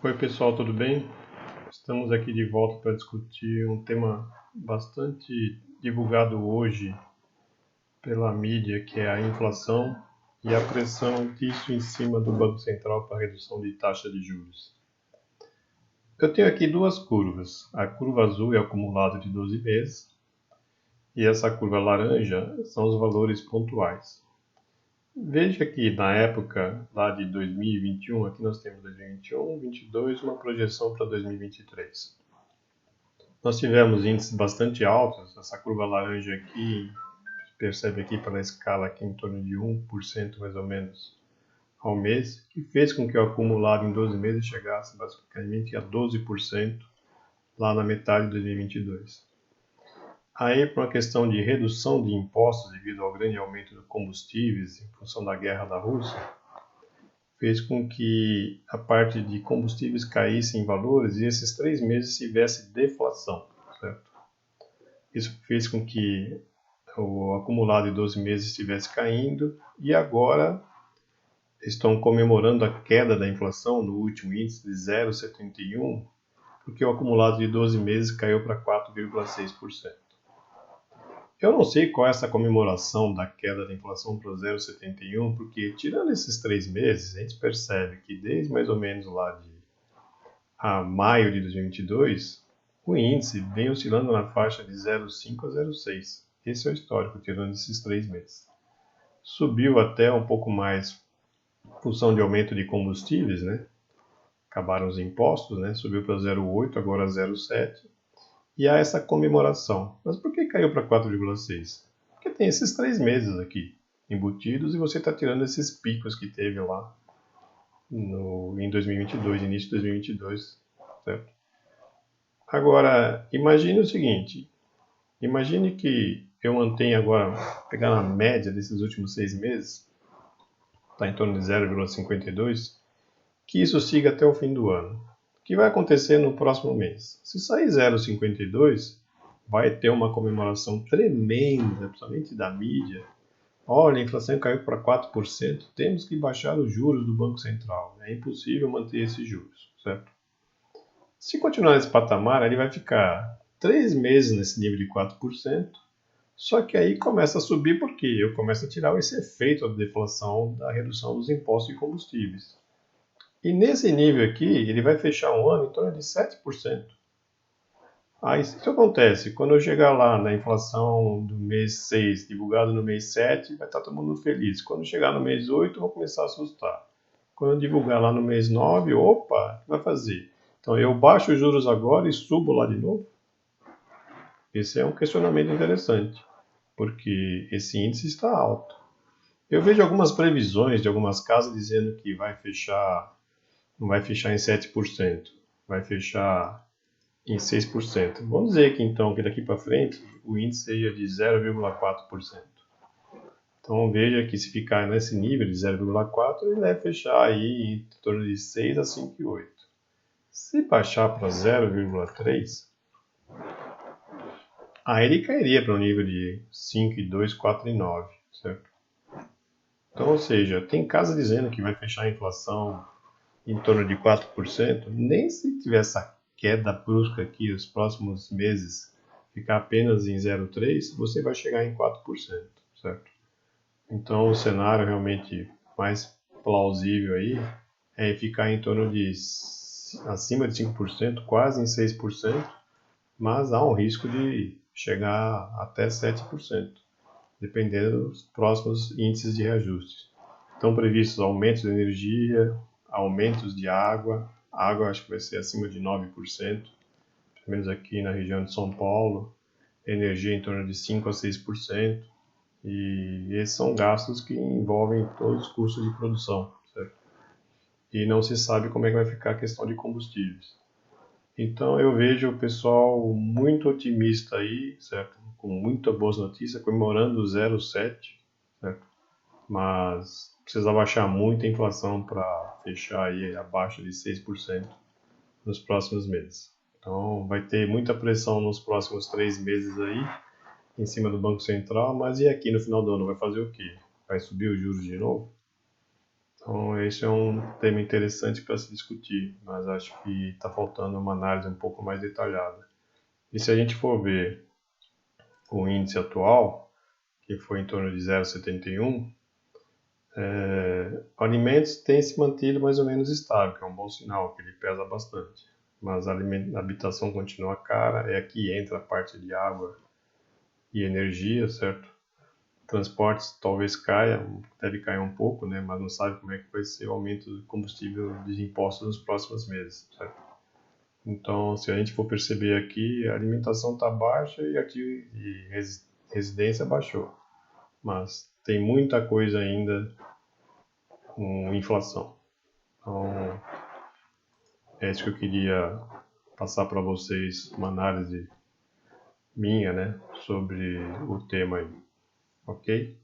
Oi pessoal, tudo bem? Estamos aqui de volta para discutir um tema bastante divulgado hoje pela mídia, que é a inflação e a pressão disso em cima do Banco Central para a redução de taxa de juros. Eu tenho aqui duas curvas. A curva azul é o acumulado de 12 meses e essa curva laranja são os valores pontuais. Veja que na época lá de 2021, aqui nós temos 2021, 2022, uma projeção para 2023. Nós tivemos índices bastante altos, essa curva laranja aqui, percebe aqui pela escala aqui em torno de 1% mais ou menos ao mês, que fez com que o acumulado em 12 meses chegasse basicamente a 12% lá na metade de 2022. Aí, por uma questão de redução de impostos devido ao grande aumento de combustíveis em função da guerra da Rússia, fez com que a parte de combustíveis caísse em valores e esses 3 meses tivesse deflação, certo? Isso fez com que o acumulado de 12 meses estivesse caindo e agora estão comemorando a queda da inflação no último índice de 0,71, porque o acumulado de 12 meses caiu para 4,6%. Eu não sei qual é essa comemoração da queda da inflação para 0,71, porque tirando esses 3 meses, a gente percebe que desde mais ou menos lá de maio de 2022, o índice vem oscilando na faixa de 0,5 a 0,6. Esse é o histórico, tirando esses 3 meses. Subiu até um pouco mais em função de aumento de combustíveis, né? Acabaram os impostos, né? Subiu para 0,8, agora 0,7. E há essa comemoração. Mas por que caiu para 4,6? Porque tem esses 3 meses aqui embutidos e você está tirando esses picos que teve lá em 2022, início de 2022, certo? Agora, imagine o seguinte, imagine que eu mantenha agora, pegar na média desses últimos 6 meses, está em torno de 0,52, que isso siga até o fim do ano. O que vai acontecer no próximo mês? Se sair 0,52, vai ter uma comemoração tremenda, principalmente da mídia. Olha, a inflação caiu para 4%, temos que baixar os juros do Banco Central. É impossível manter esses juros, certo? Se continuar nesse patamar, ele vai ficar 3 meses nesse nível de 4%, só que aí começa a subir porque eu começo a tirar esse efeito da deflação da redução dos impostos de combustíveis. E nesse nível aqui, ele vai fechar um ano em torno de 7%. Aí o que acontece? Quando eu chegar lá na inflação do mês 6, divulgado no mês 7, vai estar todo mundo feliz. Quando chegar no mês 8, eu vou começar a assustar. Quando eu divulgar lá no mês 9, opa, o que vai fazer? Então eu baixo os juros agora e subo lá de novo? Esse é um questionamento interessante, porque esse índice está alto. Eu vejo algumas previsões de algumas casas dizendo que não vai fechar em 7%, vai fechar em 6%. Vamos dizer que então que daqui para frente o índice seja de 0,4%. Então veja que se ficar nesse nível de 0,4, ele deve fechar aí em torno de 6 a 5,8. Se baixar para 0,3, aí ele cairia para um nível de 5,2, 4,9, certo? Então, ou seja, tem casa dizendo que vai fechar a inflação em torno de 4%, nem se tiver essa queda brusca aqui os próximos meses, ficar apenas em 0,3, você vai chegar em 4%, certo? Então, o cenário realmente mais plausível aí é ficar em torno de acima de 5%, quase em 6%, mas há um risco de chegar até 7%, dependendo dos próximos índices de reajuste. Estão previstos aumentos de energia, aumentos de água. A água acho que vai ser acima de 9%, pelo menos aqui na região de São Paulo. Energia em torno de 5 a 6%. E esses são gastos que envolvem todos os custos de produção, certo? E não se sabe como é que vai ficar a questão de combustíveis. Então eu vejo o pessoal muito otimista aí, certo? Com muitas boas notícias, comemorando o 0,7, certo? Mas precisa baixar muito a inflação para fechar aí abaixo de 6% nos próximos meses. Então vai ter muita pressão nos próximos 3 meses aí, em cima do Banco Central, mas e aqui no final do ano vai fazer o quê? Vai subir os juros de novo? Então, esse é um tema interessante para se discutir, mas acho que está faltando uma análise um pouco mais detalhada. E se a gente for ver o índice atual, que foi em torno de 0,71, alimentos têm se mantido mais ou menos estável, que é um bom sinal, que ele pesa bastante. Mas a habitação continua cara, é aqui entra a parte de água e energia, certo? Transportes talvez caia, deve cair um pouco, né? Mas não sabe como é que vai ser o aumento do combustível de impostos nos próximos meses, certo? Então, se a gente for perceber aqui, a alimentação está baixa e aqui residência baixou, mas tem muita coisa ainda com inflação. Então, é isso que eu queria passar para vocês, uma análise minha, né, sobre o tema aí, ok?